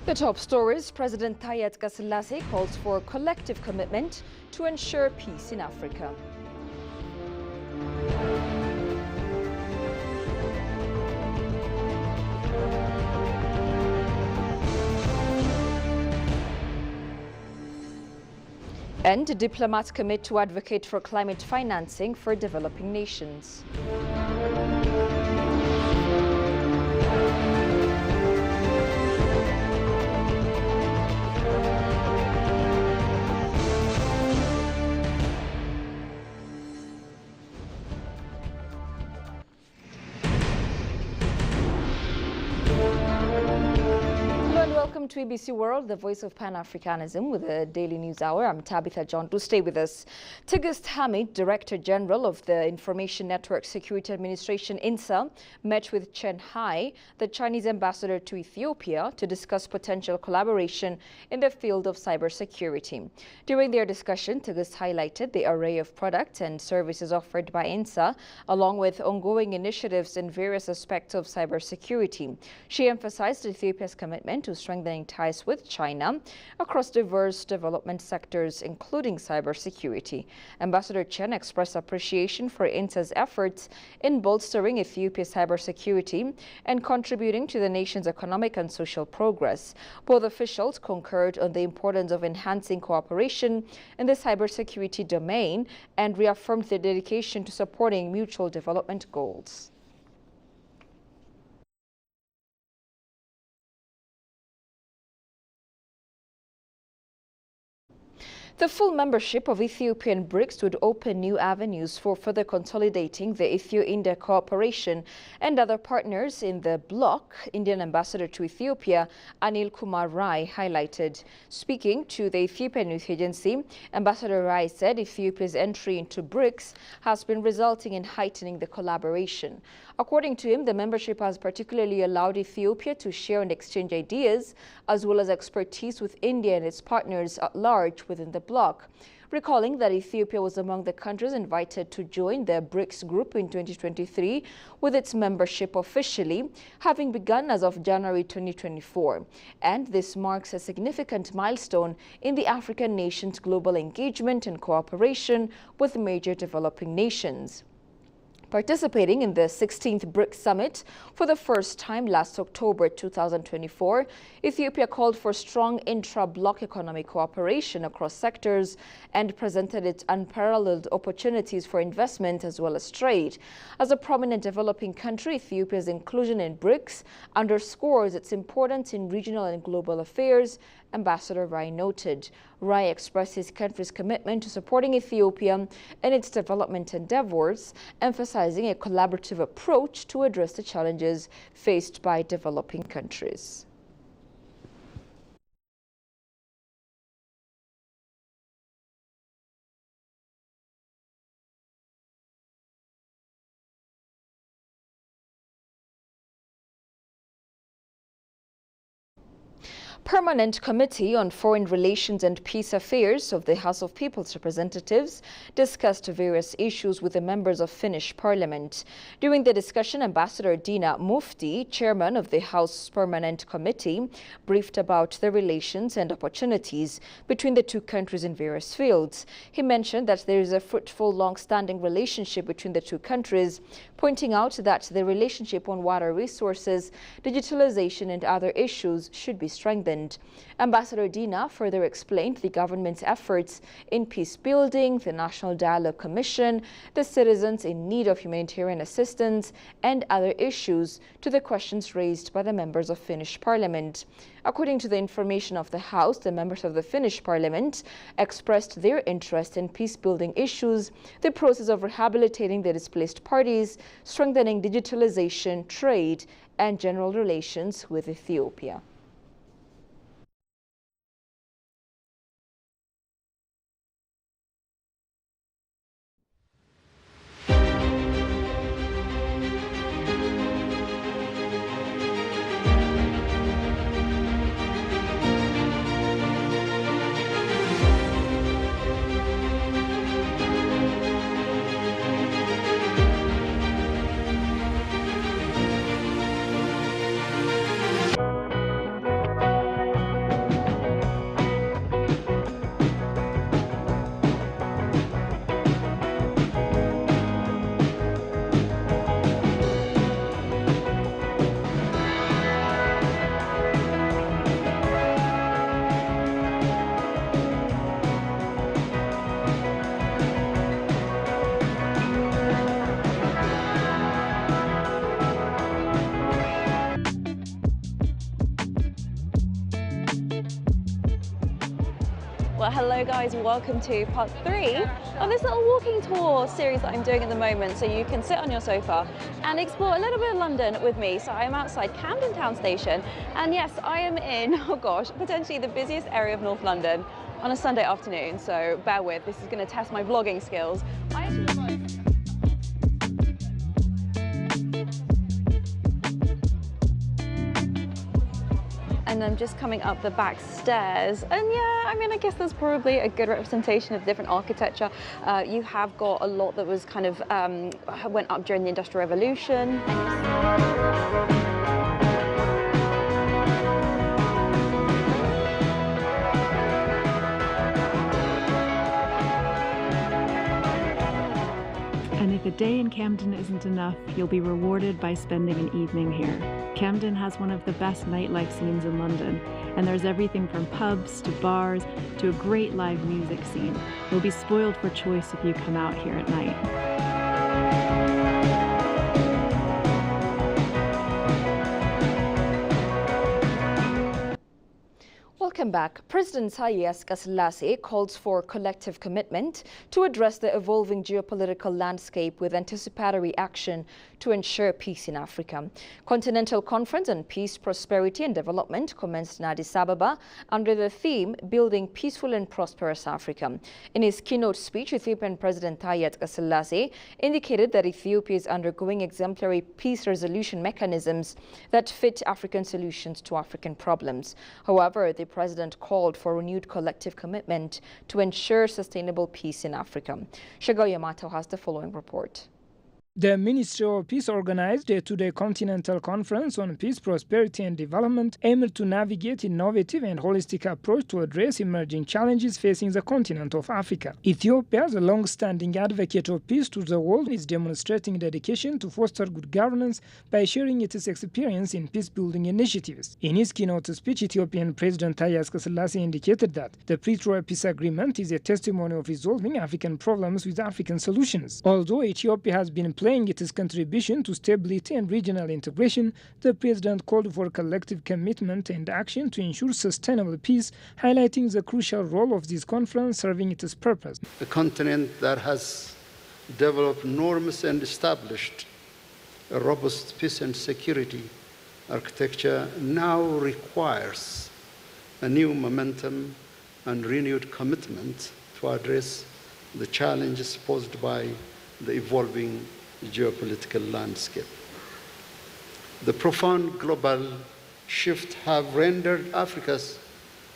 The top stories: President Taye Atske-Selassie calls for collective commitment to ensure peace in Africa. And diplomats commit to advocate for climate financing for developing nations. Welcome to ABC World, the voice of Pan-Africanism with a daily news hour. I'm Tabitha John. Do stay with us. Tigist Hamid, Director General of the Information Network Security Administration, INSA, met with Chen Hai, the Chinese ambassador to Ethiopia, to discuss potential collaboration in the field of cybersecurity. During their discussion, Tigist highlighted the array of products and services offered by INSA, along with ongoing initiatives in various aspects of cybersecurity. She emphasized Ethiopia's commitment to strengthening ties with China across diverse development sectors, including cybersecurity. Ambassador Chen expressed appreciation for INSA's efforts in bolstering Ethiopia's cybersecurity and contributing to the nation's economic and social progress. Both officials concurred on the importance of enhancing cooperation in the cybersecurity domain and reaffirmed their dedication to supporting mutual development goals. The full membership of Ethiopia in BRICS would open new avenues for further consolidating the Ethio-India cooperation and other partners in the bloc, Indian ambassador to Ethiopia, Anil Kumar Rai, highlighted. Speaking to the Ethiopian Youth Agency, Ambassador Rai said Ethiopia's entry into BRICS has been resulting in heightening the collaboration. According to him, the membership has particularly allowed Ethiopia to share and exchange ideas, as well as expertise with India and its partners at large within the bloc. Recalling that Ethiopia was among the countries invited to join the BRICS group in 2023, with its membership officially having begun as of January 2024. And this marks a significant milestone in the African nation's global engagement and cooperation with major developing nations. Participating in the 16th BRICS Summit for the first time last October 2024, Ethiopia called for strong intra-bloc economic cooperation across sectors and presented its unparalleled opportunities for investment as well as trade. As a prominent developing country, Ethiopia's inclusion in BRICS underscores its importance in regional and global affairs, Ambassador Rai noted. Rai expressed his country's commitment to supporting Ethiopia in its development endeavors, emphasizing a collaborative approach to address the challenges faced by developing countries. Permanent Committee on Foreign Relations and Peace Affairs of the House of People's Representatives discussed various issues with the members of Finnish Parliament. During the discussion, Ambassador Dina Mufti, chairman of the House Permanent Committee, briefed about the relations and opportunities between the two countries in various fields. He mentioned that there is a fruitful, long-standing relationship between the two countries, pointing out that the relationship on water resources, digitalization and other issues should be strengthened. Ambassador Dina further explained the government's efforts in peace building, the National Dialogue Commission, the citizens in need of humanitarian assistance, and other issues to the questions raised by the members of Finnish Parliament. According to the information of the House, the members of the Finnish Parliament expressed their interest in peace-building issues, the process of rehabilitating the displaced parties, strengthening digitalization, trade, and general relations with Ethiopia. hello guys, welcome to part 3 of this little walking tour series that I'm doing at the moment, so you can sit on your sofa and explore a little bit of London with me. So I'm outside Camden Town Station, and yes, I am in, oh gosh, potentially the busiest area of North London on a Sunday afternoon, so bear with, this is going to test my vlogging skills. And I'm just coming up the back stairs, and yeah, I mean, I guess that's probably a good representation of different architecture. You have got a lot that was kind of went up during the Industrial Revolution. And if a day in Camden isn't enough, you'll be rewarded by spending an evening here. Camden has one of the best nightlife scenes in London, and there's everything from pubs to bars to a great live music scene. You'll be spoiled for choice if you come out here at night. Welcome back. President Taye Asqar-Selassie calls for collective commitment to address the evolving geopolitical landscape with anticipatory action to ensure peace in Africa. Continental Conference on Peace, Prosperity and Development commenced in Addis Ababa under the theme Building Peaceful and Prosperous Africa. In his keynote speech, Ethiopian President Taye Asqar-Selassie indicated that Ethiopia is undergoing exemplary peace resolution mechanisms that fit African solutions to African problems. However, the President called for renewed collective commitment to ensure sustainable peace in Africa. Shagao Yamato has the following report. The Ministry of Peace organized a two-day Continental Conference on Peace, Prosperity and Development aimed to navigate innovative and holistic approach to address emerging challenges facing the continent of Africa. Ethiopia, the long-standing advocate of peace to the world, is demonstrating dedication to foster good governance by sharing its experience in peace-building initiatives. In his keynote speech, Ethiopian President Taye Asqar-Selassie indicated that the Pretoria Peace Agreement is a testimony of resolving African problems with African solutions. Although Ethiopia has been playing its contribution to stability and regional integration, the President called for collective commitment and action to ensure sustainable peace, highlighting the crucial role of this conference serving its purpose. A continent that has developed norms and established a robust peace and security architecture now requires a new momentum and renewed commitment to address the challenges posed by the evolving geopolitical landscape. The profound global shift have rendered Africa's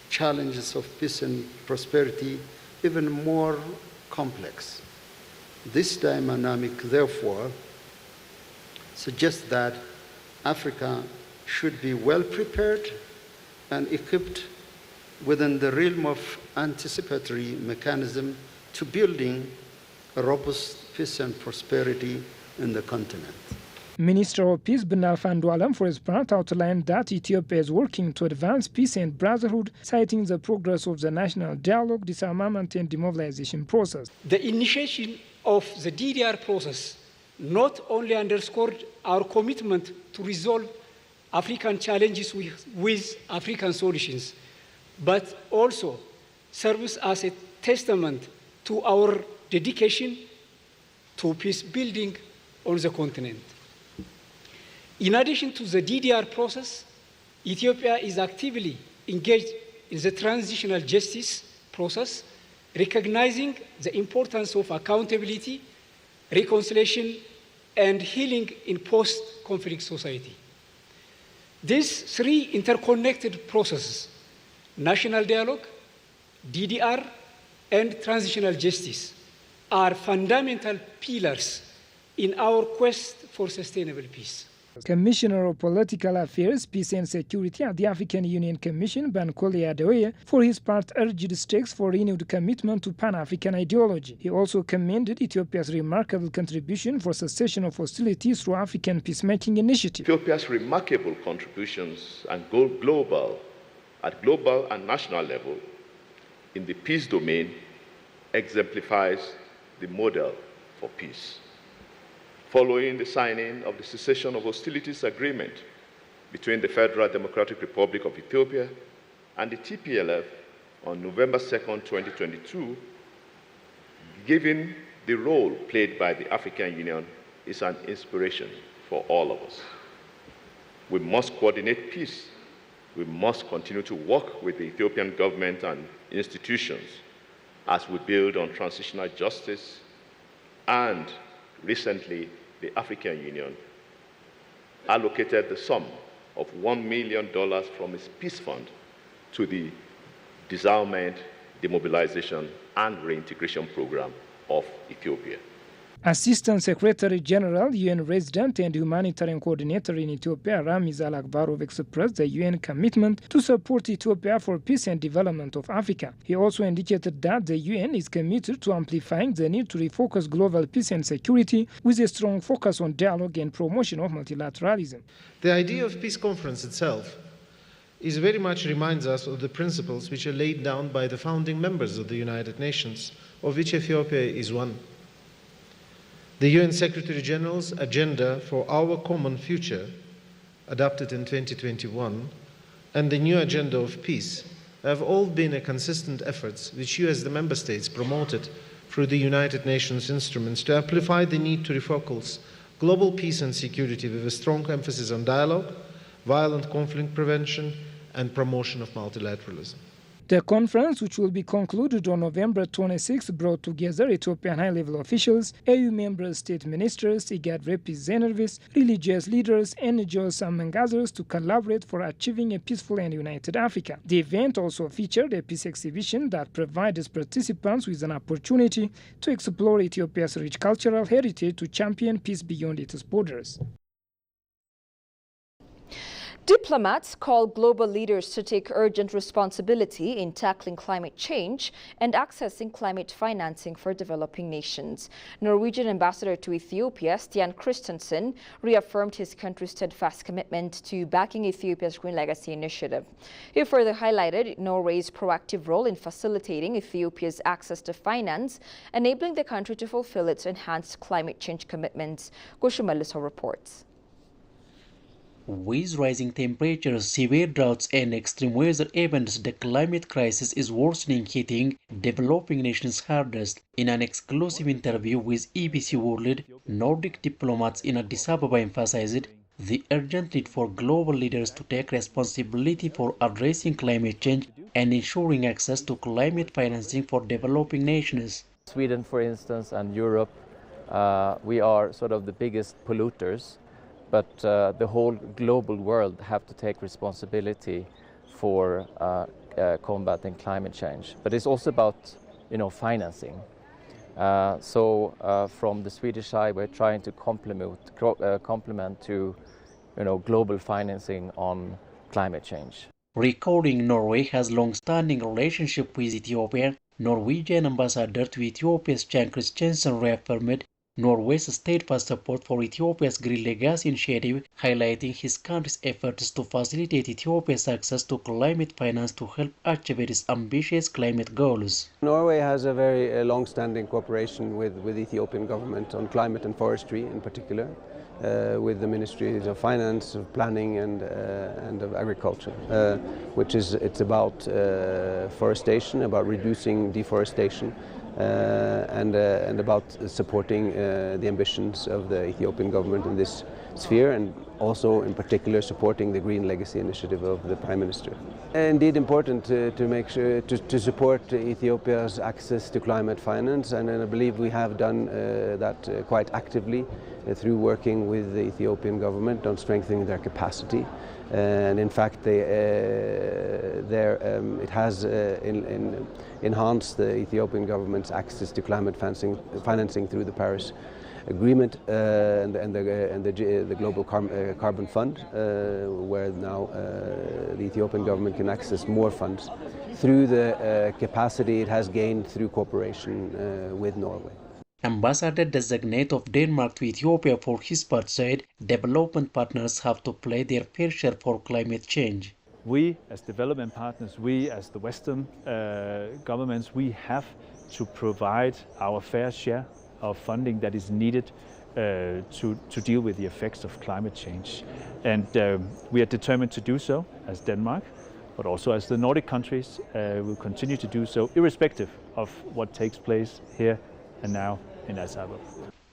challenges of peace and prosperity even more complex. This dynamic, therefore, suggests that Africa should be well prepared and equipped within the realm of anticipatory mechanism to building a robust peace and prosperity in the continent. Minister of Peace Ben Alpha Andualam, for his part, outlined that Ethiopia is working to advance peace and brotherhood, citing the progress of the national dialogue, disarmament and demobilization process. The initiation of the DDR process not only underscored our commitment to resolve African challenges with African solutions, but also serves as a testament to our dedication to peace building on the continent. In addition to the DDR process, Ethiopia is actively engaged in the transitional justice process, recognizing the importance of accountability, reconciliation, and healing in post-conflict society. These three interconnected processes, national dialogue, DDR, and transitional justice, are fundamental pillars in our quest for sustainable peace. Commissioner of Political Affairs, Peace and Security at the African Union Commission, Bankole Adeoye, for his part urged stakes for renewed commitment to Pan-African ideology. He also commended Ethiopia's remarkable contribution for cessation of hostilities through African peacemaking initiatives. Ethiopia's remarkable contributions at global and national level in the peace domain exemplifies the model for peace. Following the signing of the Cessation of Hostilities Agreement between the Federal Democratic Republic of Ethiopia and the TPLF on November 2nd, 2022, given the role played by the African Union, is an inspiration for all of us. We must coordinate peace. We must continue to work with the Ethiopian government and institutions as we build on transitional justice. And recently, the African Union allocated the sum of $1 million from its peace fund to the disarmament, demobilization, and reintegration program of Ethiopia. Assistant Secretary General, UN Resident and Humanitarian Coordinator in Ethiopia, Ramiz Alakbarov, expressed the UN commitment to support Ethiopia for peace and development of Africa. He also indicated that the UN is committed to amplifying the need to refocus global peace and security with a strong focus on dialogue and promotion of multilateralism. The idea of peace conference itself is very much reminds us of the principles which are laid down by the founding members of the United Nations, of which Ethiopia is one. The UN Secretary General's agenda for our common future, adopted in 2021, and the new agenda of peace have all been a consistent efforts which you as the member states promoted through the United Nations instruments to amplify the need to refocus global peace and security with a strong emphasis on dialogue, violent conflict prevention, and promotion of multilateralism. The conference, which will be concluded on November 26, brought together Ethiopian high-level officials, EU member state ministers, IGAD representatives, religious leaders, NGOs, among others, to collaborate for achieving a peaceful and united Africa. The event also featured a peace exhibition that provides participants with an opportunity to explore Ethiopia's rich cultural heritage to champion peace beyond its borders. Diplomats call global leaders to take urgent responsibility in tackling climate change and accessing climate financing for developing nations. Norwegian ambassador to Ethiopia, Stian Christensen, reaffirmed his country's steadfast commitment to backing Ethiopia's Green Legacy Initiative. He further highlighted Norway's proactive role in facilitating Ethiopia's access to finance, enabling the country to fulfill its enhanced climate change commitments. Goshumalisa reports. With rising temperatures, severe droughts and extreme weather events, the climate crisis is worsening, hitting developing nations hardest. In an exclusive interview with EBC World, Nordic diplomats in Addis Ababa emphasized the urgent need for global leaders to take responsibility for addressing climate change and ensuring access to climate financing for developing nations. Sweden, for instance, and Europe, we are sort of the biggest polluters. But the whole global world have to take responsibility for combating climate change. But it's also about, financing. So from the Swedish side, we're trying to complement to, global financing on climate change. Recording Norway has long-standing relationship with Ethiopia. Norwegian ambassador to Ethiopia, Stian Christensen, reaffirmed Norway's steadfast support for Ethiopia's Green Legacy Initiative, highlighting his country's efforts to facilitate Ethiopia's access to climate finance to help achieve its ambitious climate goals. Norway has a very long-standing cooperation with the Ethiopian government on climate and forestry in particular, with the Ministries of Finance, of Planning and of Agriculture, it's about forestation, about reducing deforestation, and about supporting the ambitions of the Ethiopian government in this sphere, and also in particular supporting the Green Legacy Initiative of the Prime Minister. Indeed important to make sure to support Ethiopia's access to climate finance, and I believe we have done that quite actively through working with the Ethiopian government on strengthening their capacity. And in fact, it has enhanced the Ethiopian government's access to climate financing through the Paris Agreement and the Global Carbon Fund, where now the Ethiopian government can access more funds through the capacity it has gained through cooperation with Norway. Ambassador designate of Denmark to Ethiopia, for his part, said development partners have to play their fair share for climate change. We as development partners, we as the Western governments, we have to provide our fair share of funding that is needed to deal with the effects of climate change. And we are determined to do so as Denmark. but also as the Nordic countries will continue to do so, irrespective of what takes place here and now in Addis Ababa.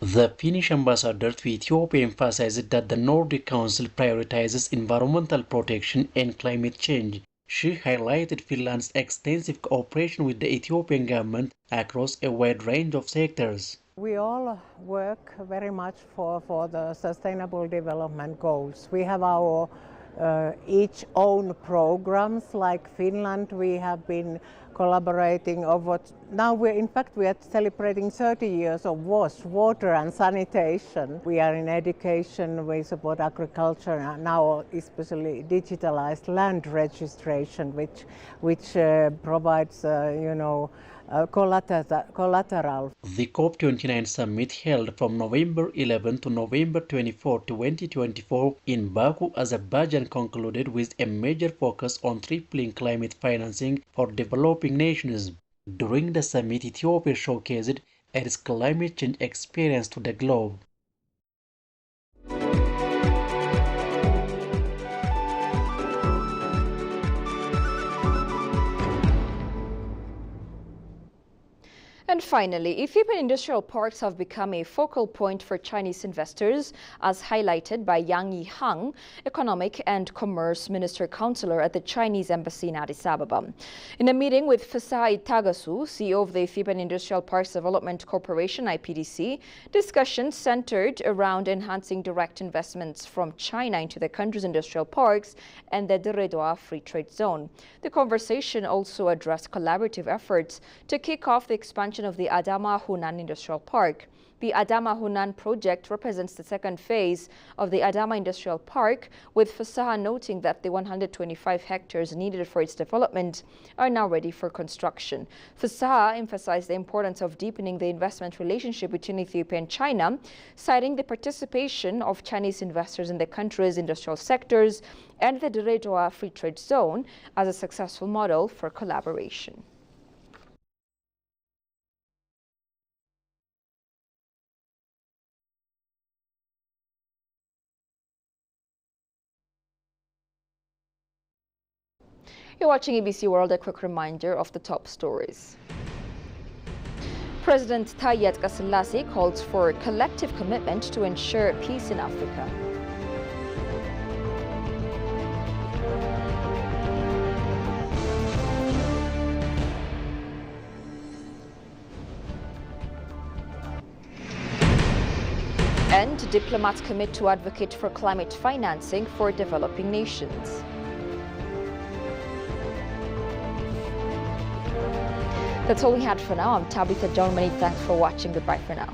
The Finnish ambassador to Ethiopia emphasized that the Nordic Council prioritizes environmental protection and climate change. She highlighted Finland's extensive cooperation with the Ethiopian government across a wide range of sectors. We all work very much for the Sustainable Development Goals. We have our each own programs. Like Finland, we have been collaborating over. Now we are celebrating 30 years of WASH, water and sanitation. We are in education, we support agriculture, and now especially digitalized land registration, which provides collateral. The COP29 summit held from November 11 to November 24, 2024 in Baku, Azerbaijan concluded with a major focus on tripling climate financing for developing nations. During the summit, Ethiopia showcased its climate change experience to the globe. And finally, Ethiopian industrial parks have become a focal point for Chinese investors, as highlighted by Yang Yihang, Economic and Commerce Minister Counselor at the Chinese Embassy in Addis Ababa. In a meeting with Fasai Tagasu, CEO of the Ethiopian Industrial Parks Development Corporation, IPDC, discussions centered around enhancing direct investments from China into the country's industrial parks and the Dire-Dawa Free Trade Zone. The conversation also addressed collaborative efforts to kick off the expansion of the Adama Hunan Industrial Park. The Adama Hunan project represents the second phase of the Adama Industrial Park, with Fasaha noting that the 125 hectares needed for its development are now ready for construction. Fasaha emphasized the importance of deepening the investment relationship between Ethiopia and China, citing the participation of Chinese investors in the country's industrial sectors and the Dire-Dawa Free Trade Zone as a successful model for collaboration. You're watching ABC World. A quick reminder of the top stories. President Taye Atqassilase calls for collective commitment to ensure peace in Africa. And diplomats commit to advocate for climate financing for developing nations. That's all we had for now. I'm Tabitha John. Many thanks for watching. Goodbye for now.